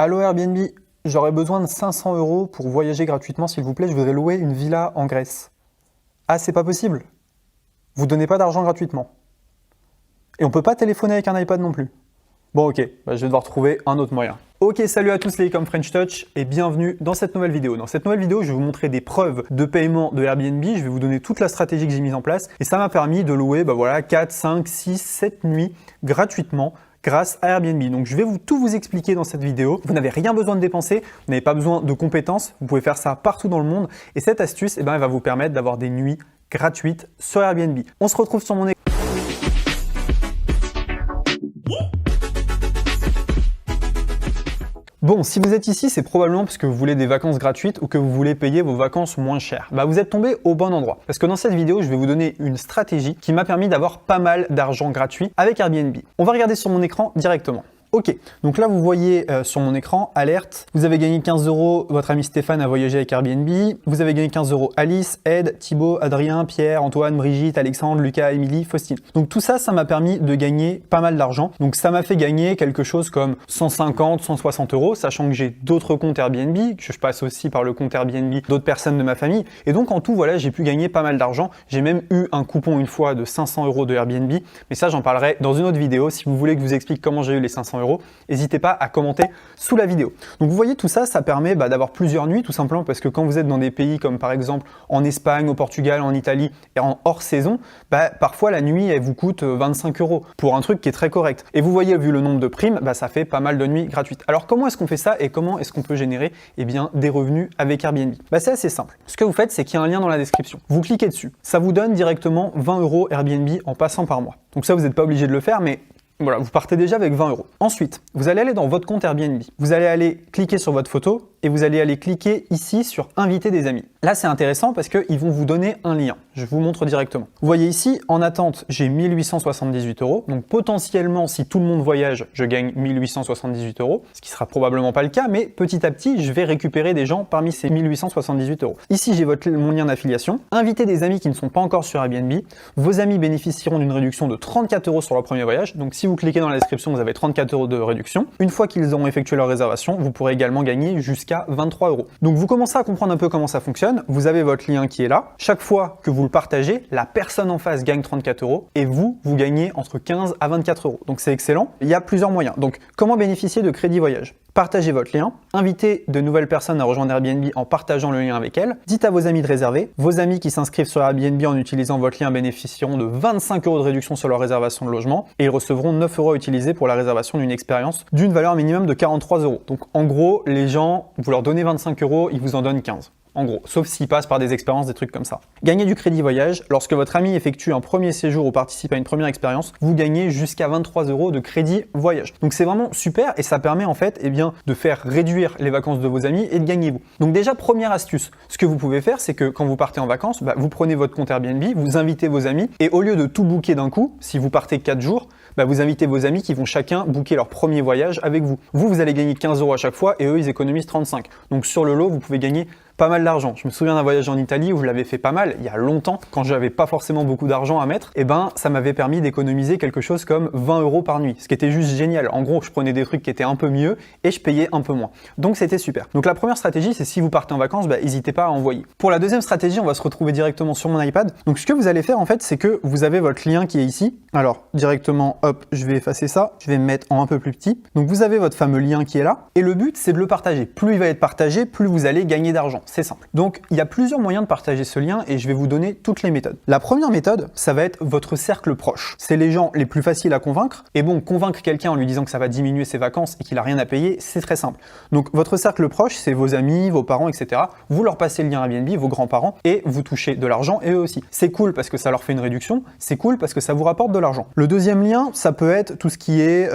Allô Airbnb, j'aurais besoin de 500 € pour voyager gratuitement s'il vous plaît, je voudrais louer une villa en Grèce. Ah, c'est pas possible? Vous donnez pas d'argent gratuitement. Et on peut pas téléphoner avec un iPad non plus. Bon ok, je vais devoir trouver un autre moyen. Ok, salut à tous les comme French Touch et bienvenue dans cette nouvelle vidéo. Dans cette nouvelle vidéo, je vais vous montrer des preuves de paiement de Airbnb, je vais vous donner toute la stratégie que j'ai mise en place et ça m'a permis de louer 4, 5, 6, 7 nuits gratuitement grâce à Airbnb. Donc je vais tout vous expliquer dans cette vidéo. Vous n'avez rien besoin de dépenser, vous n'avez pas besoin de compétences, vous pouvez faire ça partout dans le monde et cette astuce elle va vous permettre d'avoir des nuits gratuites sur Airbnb. On se retrouve sur mon écran. Bon, si vous êtes ici, c'est probablement parce que vous voulez des vacances gratuites ou que vous voulez payer vos vacances moins chères. Vous êtes tombé au bon endroit. Parce que dans cette vidéo, je vais vous donner une stratégie qui m'a permis d'avoir pas mal d'argent gratuit avec Airbnb. On va regarder sur mon écran directement. Ok, donc là vous voyez sur mon écran, alerte, vous avez gagné 15 €, votre ami Stéphane a voyagé avec Airbnb, vous avez gagné 15 € Alice, Ed, Thibaut, Adrien, Pierre, Antoine, Brigitte, Alexandre, Lucas, Émilie, Faustine. Donc tout ça, ça m'a permis de gagner pas mal d'argent. Donc ça m'a fait gagner quelque chose comme 150, 160 €, sachant que j'ai d'autres comptes Airbnb, que je passe aussi par le compte Airbnb d'autres personnes de ma famille. Et donc en tout, voilà, j'ai pu gagner pas mal d'argent. J'ai même eu un coupon une fois de 500 € de Airbnb, mais ça j'en parlerai dans une autre vidéo. Si vous voulez que je vous explique comment j'ai eu les 500 €, n'hésitez pas à commenter sous la vidéo. Donc vous voyez tout ça, ça permet d'avoir plusieurs nuits tout simplement parce que quand vous êtes dans des pays comme par exemple en Espagne, au Portugal, en Italie et en hors saison, parfois la nuit elle vous coûte 25 € pour un truc qui est très correct. Et vous voyez vu le nombre de primes, ça fait pas mal de nuits gratuites. Alors comment est-ce qu'on fait ça et comment est-ce qu'on peut générer des revenus avec Airbnb? C'est assez simple. Ce que vous faites, c'est qu'il y a un lien dans la description. Vous cliquez dessus. Ça vous donne directement 20 € Airbnb en passant par mois. Donc ça, vous n'êtes pas obligé de le faire, mais voilà, vous partez déjà avec 20 €. Ensuite, vous allez aller dans votre compte Airbnb. Vous allez aller cliquer sur votre photo et vous allez aller cliquer ici sur inviter des amis. Là, c'est intéressant parce qu'ils vont vous donner un lien. Je vous montre directement. Vous voyez ici, en attente, j'ai 1878 €. Donc potentiellement, si tout le monde voyage, je gagne 1878 €, ce qui sera probablement pas le cas, mais petit à petit, je vais récupérer des gens parmi ces 1878 €. Ici, j'ai mon lien d'affiliation. Invitez des amis qui ne sont pas encore sur Airbnb. Vos amis bénéficieront d'une réduction de 34 € sur leur premier voyage. Donc si vous cliquez dans la description, vous avez 34 € de réduction. Une fois qu'ils auront effectué leur réservation, vous pourrez également gagner jusqu'à 23 €. Donc vous commencez à comprendre un peu comment ça fonctionne. Vous avez votre lien qui est là. Chaque fois que vous le partagez, la personne en face gagne 34 € et vous gagnez entre 15 à 24 €. Donc c'est excellent. Il y a plusieurs moyens. Donc comment bénéficier de crédit voyage? Partagez votre lien, invitez de nouvelles personnes à rejoindre Airbnb en partageant le lien avec elles, dites à vos amis de réserver, vos amis qui s'inscrivent sur Airbnb en utilisant votre lien bénéficieront de 25 € de réduction sur leur réservation de logement et ils recevront 9 € à utiliser pour la réservation d'une expérience d'une valeur minimum de 43 €. Donc en gros, les gens, vous leur donnez 25 €, ils vous en donnent 15. En gros, sauf s'ils passent par des expériences, des trucs comme ça. Gagnez du crédit voyage. Lorsque votre ami effectue un premier séjour ou participe à une première expérience, vous gagnez jusqu'à 23 € de crédit voyage. Donc c'est vraiment super et ça permet en fait de faire réduire les vacances de vos amis et de gagner vous. Donc déjà, première astuce, ce que vous pouvez faire, c'est que quand vous partez en vacances, vous prenez votre compte Airbnb, vous invitez vos amis et au lieu de tout booker d'un coup, si vous partez 4 jours, vous invitez vos amis qui vont chacun booker leur premier voyage avec vous. Vous allez gagner 15 € à chaque fois et eux, ils économisent 35. Donc sur le lot, vous pouvez gagner pas mal d'argent. Je me souviens d'un voyage en Italie où je l'avais fait pas mal, il y a longtemps, quand j'avais pas forcément beaucoup d'argent à mettre, ça m'avait permis d'économiser quelque chose comme 20 € par nuit, ce qui était juste génial. En gros, je prenais des trucs qui étaient un peu mieux et je payais un peu moins. Donc c'était super. Donc la première stratégie, c'est si vous partez en vacances, n'hésitez pas à envoyer. Pour la deuxième stratégie, on va se retrouver directement sur mon iPad. Donc ce que vous allez faire en fait, c'est que vous avez votre lien qui est ici. Alors directement, hop, je vais effacer ça, je vais me mettre en un peu plus petit. Donc vous avez votre fameux lien qui est là et le but, c'est de le partager. Plus il va être partagé, plus vous allez gagner d'argent. C'est simple. Donc, il y a plusieurs moyens de partager ce lien et je vais vous donner toutes les méthodes. La première méthode, ça va être votre cercle proche. C'est les gens les plus faciles à convaincre. Et bon, convaincre quelqu'un en lui disant que ça va diminuer ses vacances et qu'il n'a rien à payer, c'est très simple. Donc, votre cercle proche, c'est vos amis, vos parents, etc. Vous leur passez le lien Airbnb, vos grands-parents, et vous touchez de l'argent et eux aussi. C'est cool parce que ça leur fait une réduction. C'est cool parce que ça vous rapporte de l'argent. Le deuxième lien, ça peut être tout ce qui est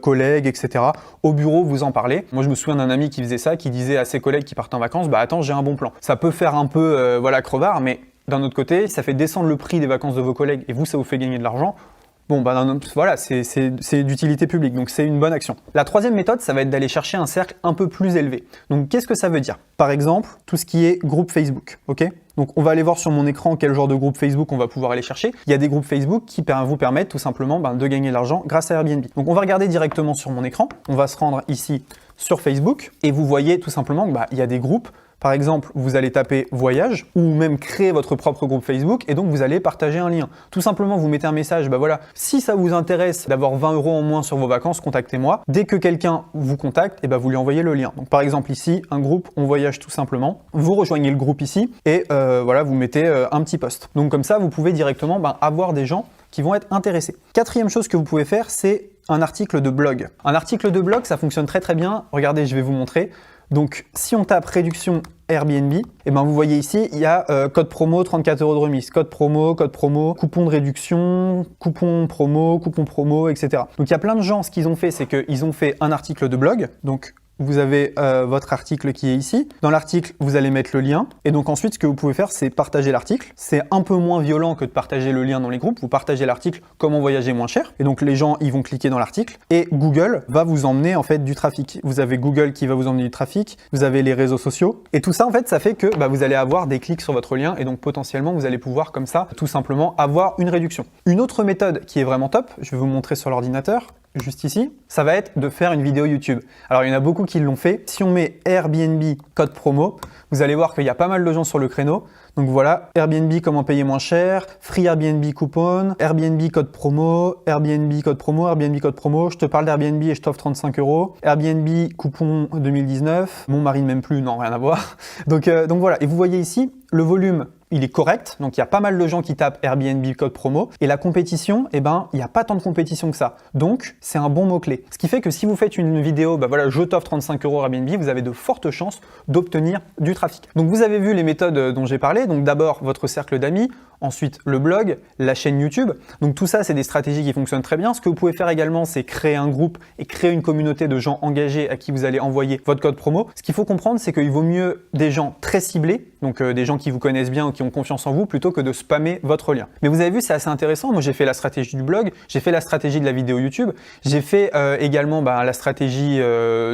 collègues, etc. Au bureau, vous en parlez. Moi, je me souviens d'un ami qui faisait ça, qui disait à ses collègues qui partent en vacances, attends, j'ai un bon plan. Ça peut faire un peu crevard, mais d'un autre côté, ça fait descendre le prix des vacances de vos collègues et vous, ça vous fait gagner de l'argent. Bon, voilà, c'est d'utilité publique, donc c'est une bonne action. La troisième méthode, ça va être d'aller chercher un cercle un peu plus élevé. Donc, qu'est-ce que ça veut dire? Par exemple, tout ce qui est groupe Facebook, ok? Donc, on va aller voir sur mon écran quel genre de groupe Facebook on va pouvoir aller chercher. Il y a des groupes Facebook qui vous permettent tout simplement de gagner de l'argent grâce à Airbnb. Donc, on va regarder directement sur mon écran. On va se rendre ici sur Facebook et vous voyez tout simplement qu'il y a des groupes. Par exemple, vous allez taper voyage ou même créer votre propre groupe Facebook et donc vous allez partager un lien. Tout simplement, vous mettez un message, voilà, si ça vous intéresse d'avoir 20 € en moins sur vos vacances, contactez-moi. Dès que quelqu'un vous contacte, vous lui envoyez le lien. Donc par exemple ici, un groupe, on voyage tout simplement. Vous rejoignez le groupe ici et voilà, vous mettez un petit post. Donc comme ça, vous pouvez directement avoir des gens qui vont être intéressés. Quatrième chose que vous pouvez faire, c'est un article de blog. Un article de blog, ça fonctionne très très bien. Regardez, je vais vous montrer. Donc, si on tape réduction Airbnb, vous voyez ici, il y a code promo, 34 € de remise, code promo, coupon de réduction, coupon promo, etc. Donc, il y a plein de gens, ce qu'ils ont fait, c'est qu'ils ont fait un article de blog. Donc, vous avez votre article qui est ici. Dans l'article, vous allez mettre le lien. Et donc ensuite, ce que vous pouvez faire, c'est partager l'article. C'est un peu moins violent que de partager le lien dans les groupes. Vous partagez l'article « Comment voyager moins cher ». Et donc les gens, ils vont cliquer dans l'article. Et Google va vous emmener en fait du trafic. Vous avez Google qui va vous emmener du trafic. Vous avez les réseaux sociaux. Et tout ça, en fait, ça fait que vous allez avoir des clics sur votre lien. Et donc potentiellement, vous allez pouvoir comme ça, tout simplement, avoir une réduction. Une autre méthode qui est vraiment top, je vais vous montrer sur l'ordinateur, juste ici, ça va être de faire une vidéo YouTube. Alors, il y en a beaucoup qui l'ont fait. Si on met Airbnb code promo, vous allez voir qu'il y a pas mal de gens sur le créneau. Donc voilà, Airbnb comment payer moins cher, Free Airbnb coupon, Airbnb code promo, Airbnb code promo, Airbnb code promo, je te parle d'Airbnb et je t'offre 35 €, Airbnb coupon 2019, mon mari ne m'aime plus, non, rien à voir. Donc voilà, et vous voyez ici, le volume, il est correct, donc il y a pas mal de gens qui tapent Airbnb code promo, et la compétition, il n'y a pas tant de compétition que ça. Donc, c'est un bon mot-clé. Ce qui fait que si vous faites une vidéo, voilà, je t'offre 35 € Airbnb, vous avez de fortes chances d'obtenir du trafic. Donc, vous avez vu les méthodes dont j'ai parlé, donc d'abord votre cercle d'amis, ensuite le blog, la chaîne YouTube. Donc tout ça, c'est des stratégies qui fonctionnent très bien. Ce que vous pouvez faire également, c'est créer un groupe et créer une communauté de gens engagés à qui vous allez envoyer votre code promo. Ce qu'il faut comprendre, c'est qu'il vaut mieux des gens très ciblés, donc des gens qui vous connaissent bien ou qui ont confiance en vous, plutôt que de spammer votre lien. Mais vous avez vu, c'est assez intéressant. Moi, j'ai fait la stratégie du blog, j'ai fait la stratégie de la vidéo YouTube, j'ai fait également la stratégie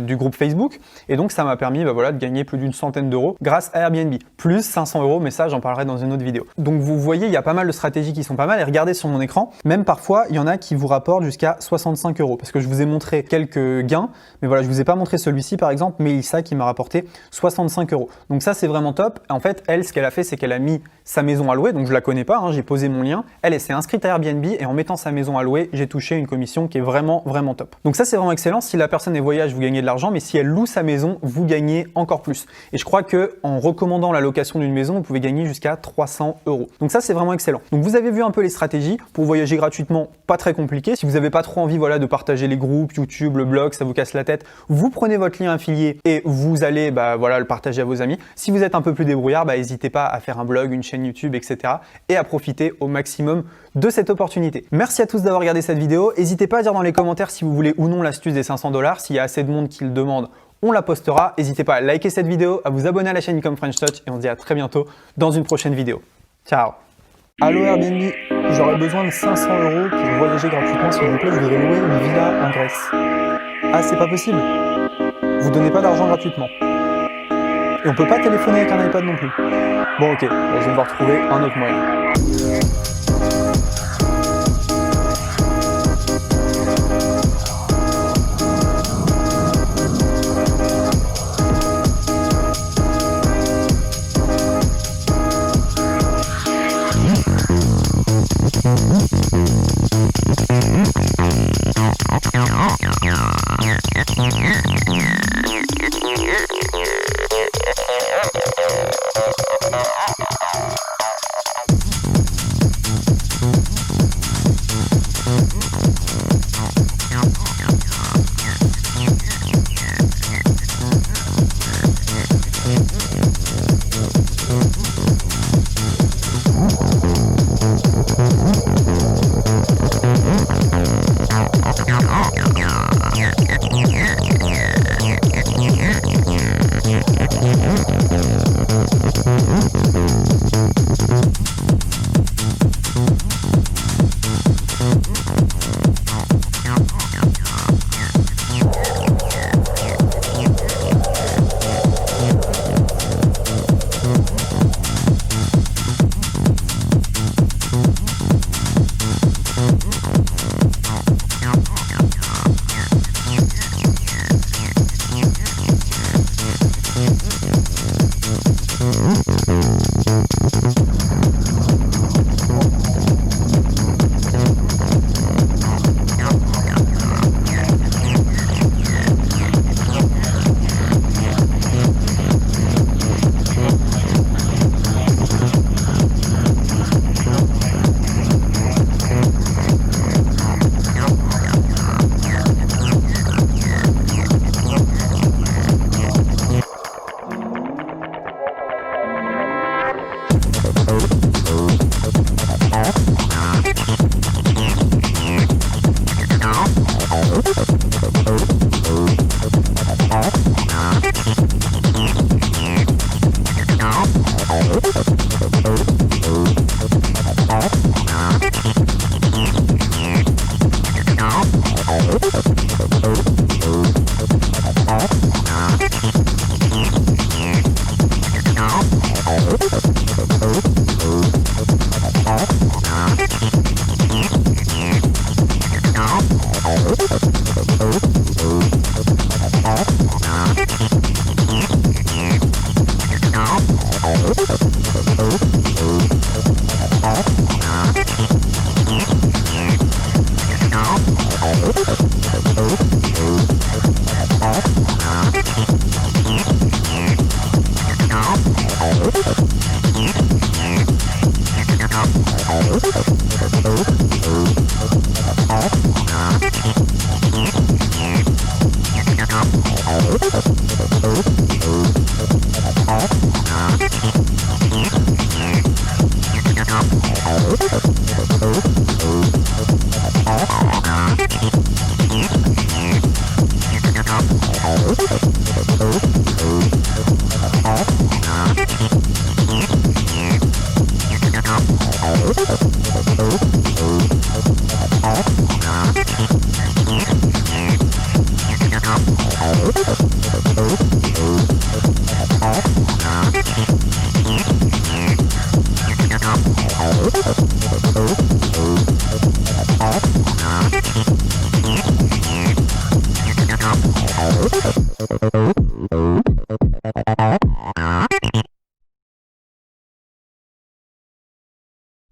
du groupe Facebook. Et donc, ça m'a permis voilà, de gagner plus d'une centaine d'euros grâce à Airbnb. Plus 500 €, mais ça, j'en parlerai dans une autre vidéo. Donc, vous voyez, il y a pas mal de stratégies qui sont pas mal. Et regardez sur mon écran, même parfois, il y en a qui vous rapportent jusqu'à 65 €. Parce que je vous ai montré quelques gains, mais voilà, je vous ai pas montré celui-ci par exemple, Mélissa qui m'a rapporté 65 €. Donc ça, c'est vraiment top. En fait, elle, ce qu'elle a fait, c'est qu'elle a mis sa maison à louer. Donc je la connais pas, j'ai posé mon lien. Elle s'est inscrite à Airbnb et en mettant sa maison à louer, j'ai touché une commission qui est vraiment, vraiment top. Donc ça, c'est vraiment excellent. Si la personne est voyage, vous gagnez de l'argent, mais si elle loue sa maison, vous gagnez encore plus. Et je crois que en recommandant la location d'une maison, vous pouvez gagner jusqu'à 300 €. Donc ça, c'est vraiment excellent. Donc vous avez vu un peu les stratégies pour voyager gratuitement, pas très compliqué. Si vous n'avez pas trop envie de partager les groupes, YouTube, le blog, ça vous casse la tête, vous prenez votre lien affilié et vous allez le partager à vos amis. Si vous êtes un peu plus débrouillard, n'hésitez pas à faire un blog, une chaîne YouTube, etc. et à profiter au maximum de cette opportunité. Merci à tous d'avoir regardé cette vidéo. N'hésitez pas à dire dans les commentaires si vous voulez ou non l'astuce des 500 $. S'il y a assez de monde qui le demande, on la postera. N'hésitez pas à liker cette vidéo, à vous abonner à la chaîne Income French Touch et on se dit à très bientôt dans une prochaine vidéo. Ciao. Allô Airbnb, j'aurais besoin de 500 € pour voyager gratuitement s'il vous plaît, je voudrais louer une villa en Grèce. Ah, c'est pas possible. Vous donnez pas d'argent gratuitement. Et on peut pas téléphoner avec un iPad non plus. Bon ok, je vais devoir trouver un autre moyen.